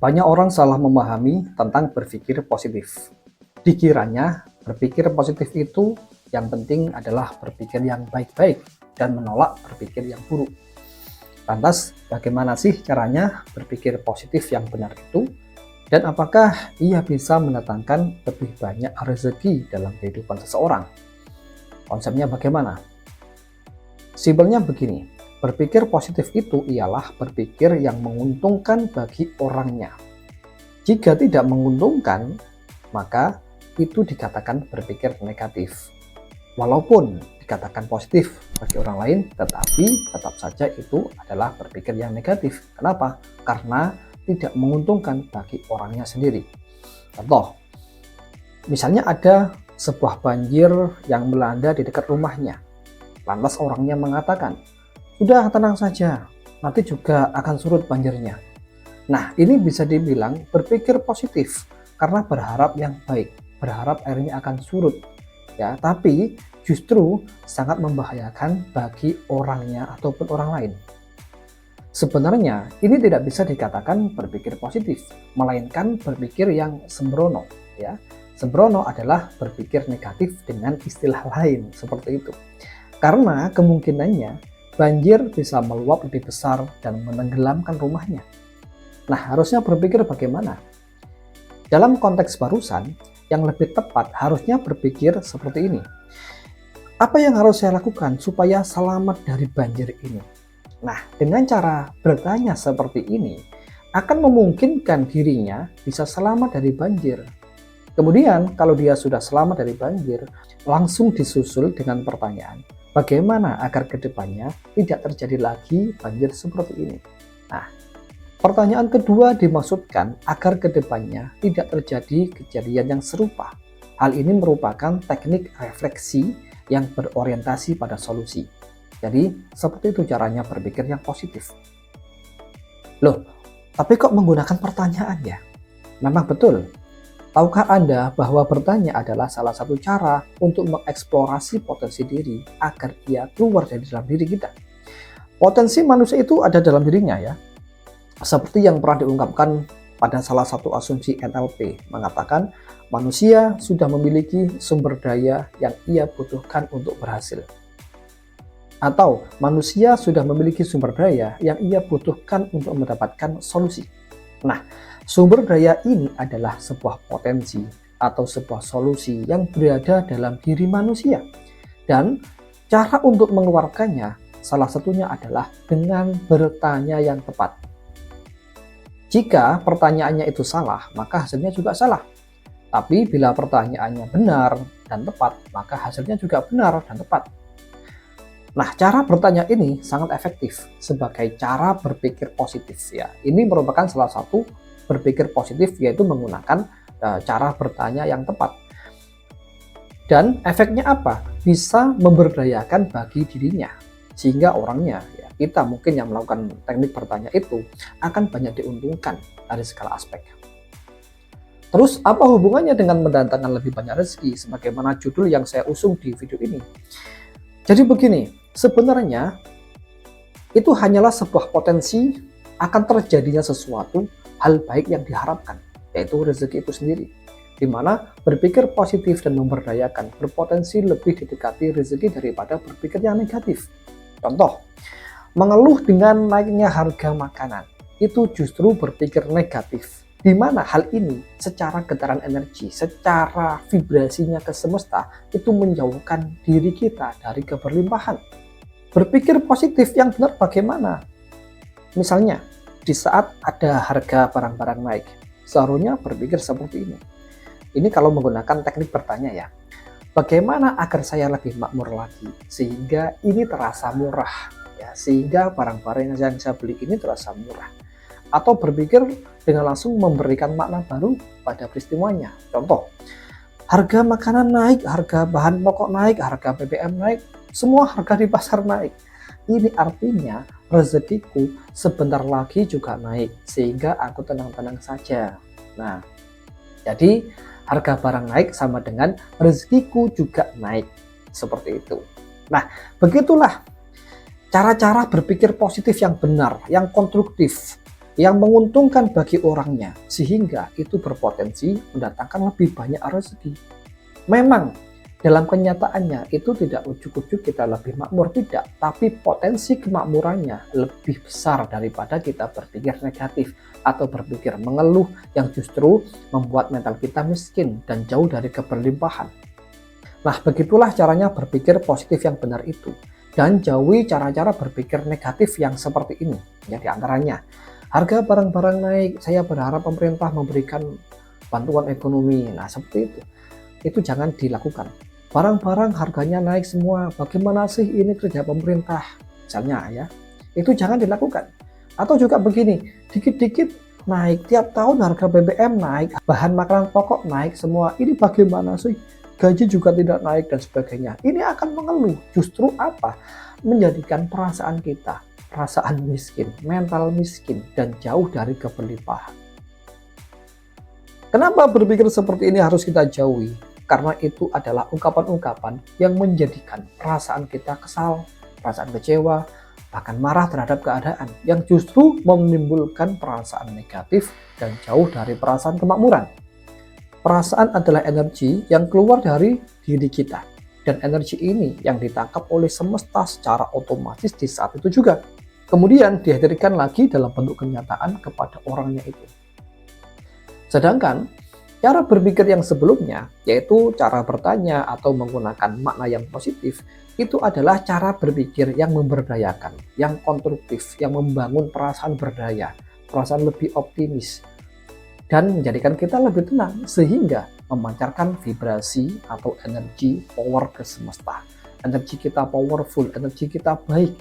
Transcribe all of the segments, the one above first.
Banyak orang salah memahami tentang berpikir positif. Dikiranya berpikir positif itu yang penting adalah berpikir yang baik-baik dan menolak berpikir yang buruk. Lantas, bagaimana sih caranya berpikir positif yang benar itu? Dan apakah ia bisa mendatangkan lebih banyak rezeki dalam kehidupan seseorang? Konsepnya bagaimana? Simpelnya begini, berpikir positif itu ialah berpikir yang menguntungkan bagi orangnya. Jika tidak menguntungkan, maka itu dikatakan berpikir negatif. Walaupun dikatakan positif bagi orang lain, tetapi tetap saja itu adalah berpikir yang negatif. Kenapa? Karena tidak menguntungkan bagi orangnya sendiri. Contoh, misalnya ada sebuah banjir yang melanda di dekat rumahnya. Lantas orangnya mengatakan, "Sudah, tenang saja, nanti juga akan surut banjirnya." Nah, ini bisa dibilang berpikir positif karena berharap yang baik, berharap airnya akan surut. Ya, tapi justru sangat membahayakan bagi orangnya ataupun orang lain. Sebenarnya ini tidak bisa dikatakan berpikir positif, melainkan berpikir yang sembrono. Ya, sembrono adalah berpikir negatif dengan istilah lain seperti itu. Karena kemungkinannya banjir bisa meluap lebih besar dan menenggelamkan rumahnya. Nah, harusnya berpikir bagaimana? Dalam konteks barusan, yang lebih tepat harusnya berpikir seperti ini. Apa yang harus saya lakukan supaya selamat dari banjir ini? Nah, dengan cara bertanya seperti ini, akan memungkinkan dirinya bisa selamat dari banjir. Kemudian, kalau dia sudah selamat dari banjir, langsung disusul dengan pertanyaan, bagaimana agar kedepannya tidak terjadi lagi banjir seperti ini? Nah, pertanyaan kedua dimaksudkan agar kedepannya tidak terjadi kejadian yang serupa. Hal ini merupakan teknik refleksi yang berorientasi pada solusi. Jadi, seperti itu caranya berpikir yang positif. Loh, tapi kok menggunakan pertanyaan ya? Memang betul. Tahukah Anda bahwa bertanya adalah salah satu cara untuk mengeksplorasi potensi diri agar ia keluar dari dalam diri kita? Potensi manusia itu ada dalam dirinya ya. Seperti yang pernah diungkapkan pada salah satu asumsi NLP, mengatakan manusia sudah memiliki sumber daya yang ia butuhkan untuk berhasil. Atau manusia sudah memiliki sumber daya yang ia butuhkan untuk mendapatkan solusi. Nah, sumber daya ini adalah sebuah potensi atau sebuah solusi yang berada dalam diri manusia. Dan cara untuk mengeluarkannya salah satunya adalah dengan bertanya yang tepat. Jika pertanyaannya itu salah, maka hasilnya juga salah. Tapi bila pertanyaannya benar dan tepat, maka hasilnya juga benar dan tepat. Nah, cara bertanya ini sangat efektif sebagai cara berpikir positif ya. Ini merupakan salah satu berpikir positif, yaitu menggunakan cara bertanya yang tepat. Dan efeknya apa? Bisa memberdayakan bagi dirinya, sehingga orangnya ya, kita mungkin yang melakukan teknik bertanya itu akan banyak diuntungkan dari segala aspek. Terus apa hubungannya dengan mendatangkan lebih banyak rezeki sebagaimana judul yang saya usung di video ini? Jadi begini, sebenarnya itu hanyalah sebuah potensi akan terjadinya sesuatu hal baik yang diharapkan, yaitu rezeki itu sendiri. Di mana berpikir positif dan memberdayakan berpotensi lebih didekati rezeki daripada berpikir yang negatif. Contoh, mengeluh dengan naiknya harga makanan itu justru berpikir negatif, di mana hal ini secara getaran energi, secara vibrasinya ke semesta itu menjauhkan diri kita dari keberlimpahan. Berpikir positif yang benar bagaimana? Misalnya, di saat ada harga barang-barang naik, seharusnya berpikir seperti ini. Ini kalau menggunakan teknik bertanya ya. Bagaimana agar saya lebih makmur lagi sehingga ini terasa murah ya, sehingga barang-barang yang saya beli ini terasa murah. Atau berpikir dengan langsung memberikan makna baru pada peristiwanya. Contoh, harga makanan naik, harga bahan pokok naik, harga BBM naik, semua harga di pasar naik. Ini artinya rezekiku sebentar lagi juga naik sehingga aku tenang-tenang saja. Nah, jadi harga barang naik sama dengan rezekiku juga naik. Seperti itu. Nah, begitulah cara-cara berpikir positif yang benar, yang konstruktif. yang menguntungkan bagi orangnya, sehingga itu berpotensi mendatangkan lebih banyak rezeki. Memang dalam kenyataannya itu tidak ujuk-ujuk kita lebih makmur, tidak, tapi potensi kemakmurannya lebih besar daripada kita berpikir negatif atau berpikir mengeluh yang justru membuat mental kita miskin dan jauh dari keberlimpahan. Nah, begitulah caranya berpikir positif yang benar itu, dan jauhi cara-cara berpikir negatif yang seperti ini. Ya, di antaranya harga barang-barang naik, saya berharap pemerintah memberikan bantuan ekonomi. Nah, seperti itu. Itu jangan dilakukan. Barang-barang harganya naik semua, bagaimana sih ini kerja pemerintah? Misalnya ya, itu jangan dilakukan. Atau juga begini, dikit-dikit naik, tiap tahun harga BBM naik, bahan makanan pokok naik semua. Ini bagaimana sih? Gaji juga tidak naik dan sebagainya. Ini akan mengeluh. Justru apa? Menjadikan perasaan kita perasaan miskin, mental miskin, dan jauh dari keberlimpahan. Kenapa berpikir seperti ini harus kita jauhi? Karena itu adalah ungkapan-ungkapan yang menjadikan perasaan kita kesal, perasaan kecewa, bahkan marah terhadap keadaan, yang justru menimbulkan perasaan negatif dan jauh dari perasaan kemakmuran. Perasaan adalah energi yang keluar dari diri kita, dan energi ini yang ditangkap oleh semesta secara otomatis di saat itu juga. Kemudian dihadirkan lagi dalam bentuk kenyataan kepada orangnya itu. Sedangkan cara berpikir yang sebelumnya, yaitu cara bertanya atau menggunakan makna yang positif, itu adalah cara berpikir yang memberdayakan, yang konstruktif, yang membangun perasaan berdaya, perasaan lebih optimis, dan menjadikan kita lebih tenang, sehingga memancarkan vibrasi atau energi power ke semesta. Energi kita powerful, energi kita baik,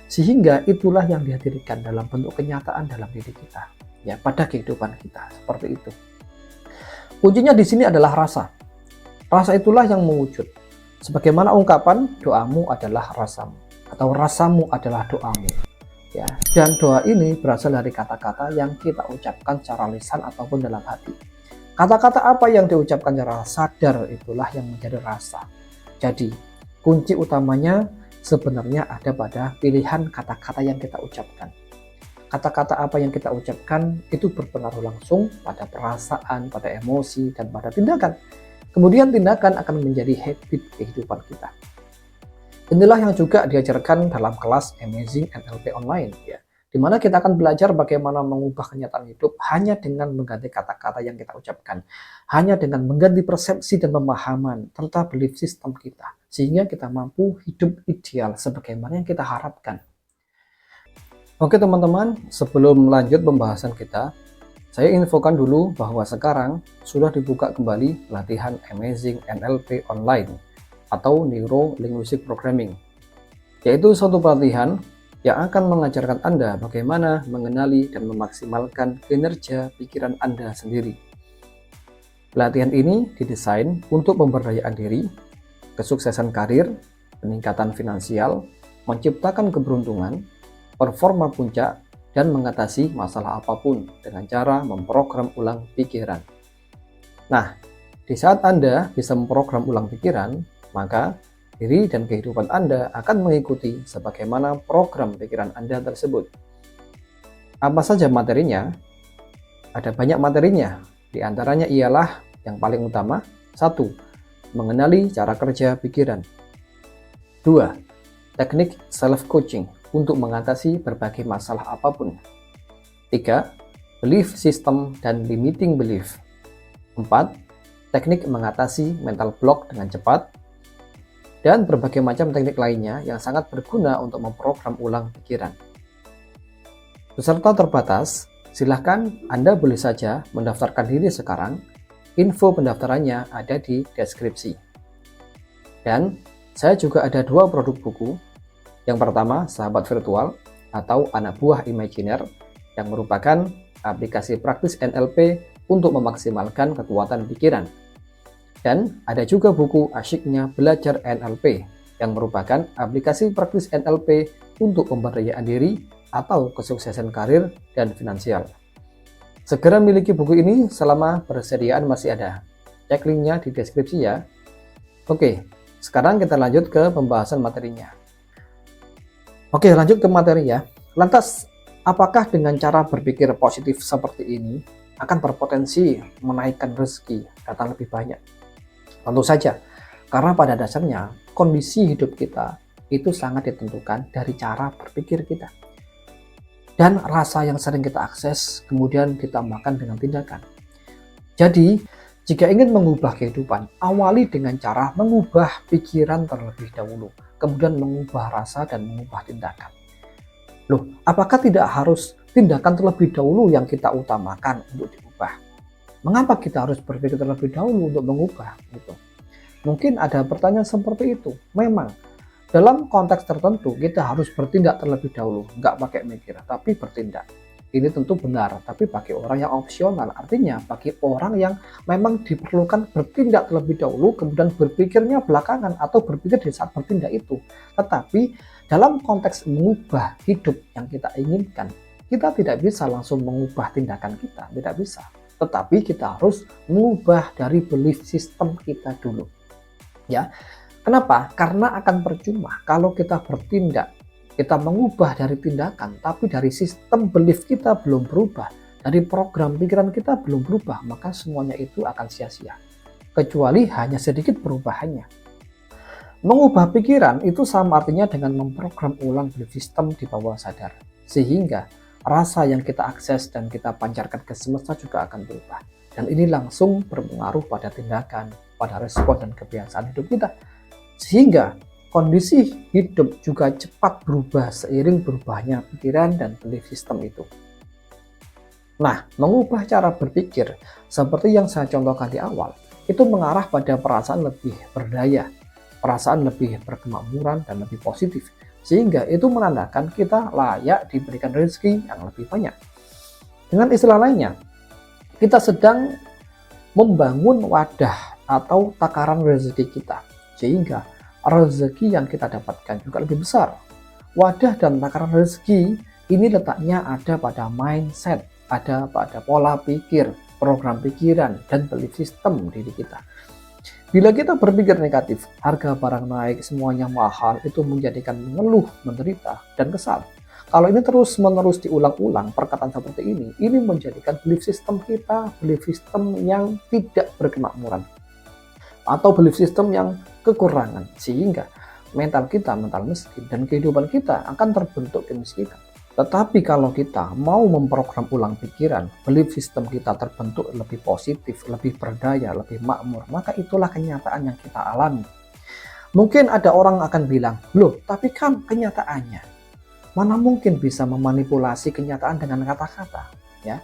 sehingga itulah yang dihadirkan dalam bentuk kenyataan dalam diri kita, ya, pada kehidupan kita, seperti itu. Kuncinya di sini adalah rasa. Rasa itulah yang mewujud. Sebagaimana ungkapan, doamu adalah rasamu, atau rasamu adalah doamu. Ya, dan doa ini berasal dari kata-kata yang kita ucapkan secara lisan ataupun dalam hati. Kata-kata apa yang diucapkan secara sadar itulah yang menjadi rasa. Jadi, kunci utamanya sebenarnya ada pada pilihan kata-kata yang kita ucapkan. Kata-kata apa yang kita ucapkan itu berpengaruh langsung pada perasaan, pada emosi, dan pada tindakan. Kemudian tindakan akan menjadi habit kehidupan kita. Inilah yang juga diajarkan dalam kelas Amazing NLP Online, ya, di mana kita akan belajar bagaimana mengubah kenyataan hidup hanya dengan mengganti kata-kata yang kita ucapkan, hanya dengan mengganti persepsi dan pemahaman serta belief system kita, sehingga kita mampu hidup ideal sebagaimana yang kita harapkan. Oke teman-teman, sebelum lanjut pembahasan kita, saya infokan dulu bahwa sekarang sudah dibuka kembali latihan Amazing NLP Online atau Neuro Linguistic Programming, yaitu suatu pelatihan yang akan mengajarkan Anda bagaimana mengenali dan memaksimalkan kinerja pikiran Anda sendiri. Pelatihan ini didesain untuk pemberdayaan diri, kesuksesan karir, peningkatan finansial, menciptakan keberuntungan, performa puncak, dan mengatasi masalah apapun dengan cara memprogram ulang pikiran. Nah, di saat Anda bisa memprogram ulang pikiran, maka diri dan kehidupan Anda akan mengikuti sebagaimana program pikiran Anda tersebut. Apa saja materinya? Ada banyak materinya. Di antaranya ialah yang paling utama, 1. Mengenali cara kerja pikiran. 2. Teknik self-coaching untuk mengatasi berbagai masalah apapun. 3. Belief system dan limiting belief. 4. Teknik mengatasi mental block dengan cepat. Dan berbagai macam teknik lainnya yang sangat berguna untuk memprogram ulang pikiran. Peserta terbatas, silahkan Anda boleh saja mendaftarkan diri sekarang. Info pendaftarannya ada di deskripsi. Dan saya juga ada 2 produk buku. Yang pertama, Sahabat Virtual atau Anak Buah Imajiner, yang merupakan aplikasi praktis NLP untuk memaksimalkan kekuatan pikiran. Dan ada juga buku Asyiknya Belajar NLP, yang merupakan aplikasi praktis NLP untuk pemberdayaan diri atau kesuksesan karir dan finansial. Segera miliki buku ini selama persediaan masih ada. Cek linknya di deskripsi ya. Oke, sekarang kita lanjut ke pembahasan materinya. Oke, lanjut ke materi ya. Lantas, Apakah dengan cara berpikir positif seperti ini akan berpotensi menaikkan rezeki datang lebih banyak? Tentu saja, karena pada dasarnya kondisi hidup kita itu sangat ditentukan dari cara berpikir kita. Dan rasa yang sering kita akses kemudian ditambahkan dengan tindakan. Jadi, jika ingin mengubah kehidupan, awali dengan cara mengubah pikiran terlebih dahulu, kemudian mengubah rasa dan mengubah tindakan. Loh, apakah tidak harus tindakan terlebih dahulu yang kita utamakan untuk diubah? Mengapa kita harus berpikir terlebih dahulu untuk mengubah? Gitu. Mungkin ada pertanyaan seperti itu. Memang, dalam konteks tertentu kita harus bertindak terlebih dahulu. Nggak pakai mikir, tapi bertindak. Ini tentu benar, tapi bagi orang yang opsional, artinya bagi orang yang memang diperlukan bertindak terlebih dahulu, kemudian berpikirnya belakangan atau berpikir di saat bertindak itu. Tetapi dalam konteks mengubah hidup yang kita inginkan, kita tidak bisa langsung mengubah tindakan kita, tidak bisa. Tetapi kita harus mengubah dari belief system kita dulu. Ya, kenapa? Karena akan percuma kalau kita bertindak, kita mengubah dari tindakan, tapi dari sistem belief kita belum berubah, dari program pikiran kita belum berubah, maka semuanya itu akan sia-sia. Kecuali hanya sedikit perubahannya. Mengubah pikiran itu sama artinya dengan memprogram ulang belief system di bawah sadar. Sehingga rasa yang kita akses dan kita pancarkan ke semesta juga akan berubah. Dan ini langsung berpengaruh pada tindakan, pada respon dan kebiasaan hidup kita. Sehingga kondisi hidup juga cepat berubah seiring berubahnya pikiran dan belief system itu. Nah, mengubah cara berpikir seperti yang saya contohkan di awal, itu mengarah pada perasaan lebih berdaya, perasaan lebih berkemakmuran dan lebih positif. Sehingga itu menandakan kita layak diberikan rezeki yang lebih banyak. Dengan istilah lainnya, kita sedang membangun wadah atau takaran rezeki kita. Sehingga rezeki yang kita dapatkan juga lebih besar. Wadah dan takaran rezeki ini letaknya ada pada mindset, ada pada pola pikir, program pikiran, dan belief system diri kita. Bila kita berpikir negatif, harga barang naik, semuanya mahal, itu menjadikan mengeluh, menderita, dan kesal. Kalau ini terus-menerus diulang-ulang, perkataan seperti ini menjadikan belief system kita, belief system yang tidak berkemakmuran. Atau belief system yang kekurangan, sehingga mental kita mental miskin dan kehidupan kita akan terbentuk kemiskinan. Tetapi kalau kita mau memprogram ulang pikiran, belief system kita terbentuk lebih positif, lebih berdaya, lebih makmur, maka itulah kenyataan yang kita alami. Mungkin ada orang akan bilang, loh tapi kan kenyataannya, mana mungkin bisa memanipulasi kenyataan dengan kata-kata, ya?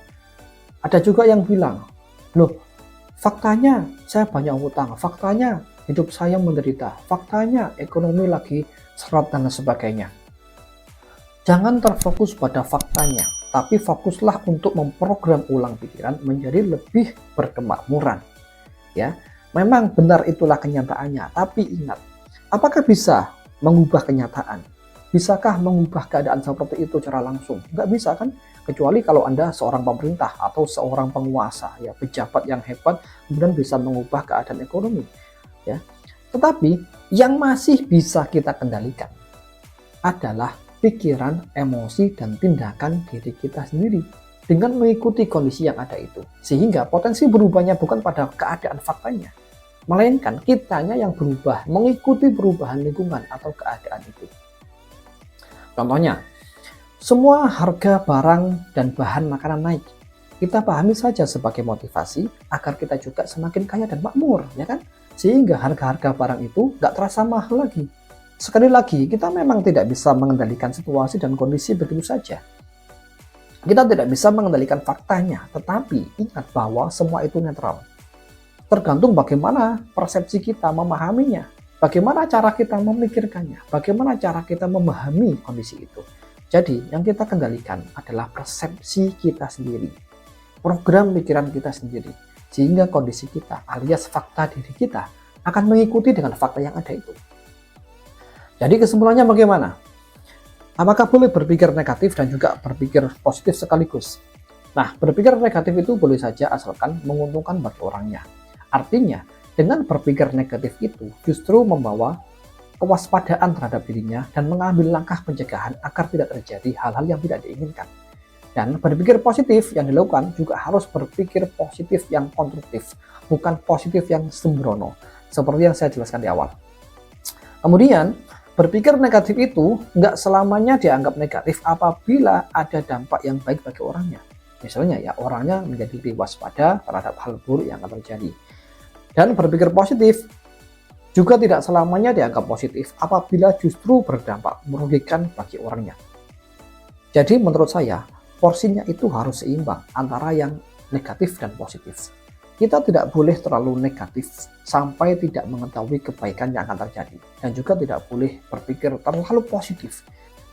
Ada juga yang bilang, loh faktanya saya banyak hutang, faktanya hidup saya menderita, faktanya ekonomi lagi seret dan sebagainya. Jangan terfokus pada faktanya, tapi fokuslah untuk memprogram ulang pikiran menjadi lebih berkemakmuran. Ya, memang benar itulah kenyataannya, tapi ingat, apakah bisa mengubah kenyataan? Bisakah mengubah keadaan seperti itu secara langsung? Nggak bisa kan? Kecuali kalau Anda seorang pemerintah atau seorang penguasa, ya pejabat yang hebat, kemudian bisa mengubah keadaan ekonomi. Ya, tetapi yang masih bisa kita kendalikan adalah pikiran, emosi, dan tindakan diri kita sendiri dengan mengikuti kondisi yang ada itu. Sehingga potensi berubahnya bukan pada keadaan faktanya, melainkan kitanya yang berubah mengikuti perubahan lingkungan atau keadaan itu. Contohnya, semua harga barang dan bahan makanan naik. Kita pahami saja sebagai motivasi agar kita juga semakin kaya dan makmur, ya kan? Sehingga harga-harga barang itu nggak terasa mahal lagi. Sekali lagi, kita memang tidak bisa mengendalikan situasi dan kondisi begitu saja. Kita tidak bisa mengendalikan faktanya, tetapi ingat bahwa semua itu netral. Tergantung bagaimana persepsi kita memahaminya, bagaimana cara kita memikirkannya, bagaimana cara kita memahami kondisi itu. Jadi, yang kita kendalikan adalah persepsi kita sendiri, program pikiran kita sendiri, sehingga kondisi kita alias fakta diri kita akan mengikuti dengan fakta yang ada itu. Jadi kesimpulannya bagaimana? Apakah boleh berpikir negatif dan juga berpikir positif sekaligus? Nah, berpikir negatif itu boleh saja asalkan menguntungkan bagi orangnya. Artinya, dengan berpikir negatif itu justru membawa kewaspadaan terhadap dirinya dan mengambil langkah pencegahan agar tidak terjadi hal-hal yang tidak diinginkan. Dan berpikir positif yang dilakukan juga harus berpikir positif yang konstruktif, bukan positif yang sembrono, seperti yang saya jelaskan di awal. Kemudian, berpikir negatif itu nggak selamanya dianggap negatif apabila ada dampak yang baik bagi orangnya. Misalnya ya, orangnya menjadi lebih waspada terhadap hal buruk yang akan terjadi. Dan berpikir positif juga tidak selamanya dianggap positif apabila justru berdampak merugikan bagi orangnya. Jadi menurut saya, porsinya itu harus seimbang antara yang negatif dan positif. Kita tidak boleh terlalu negatif sampai tidak mengetahui kebaikan yang akan terjadi. Dan juga tidak boleh berpikir terlalu positif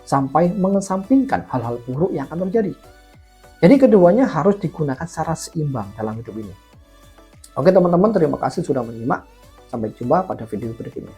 sampai mengesampingkan hal-hal buruk yang akan terjadi. Jadi keduanya harus digunakan secara seimbang dalam hidup ini. Oke teman-teman, terima kasih sudah menyimak. Sampai jumpa pada video berikutnya.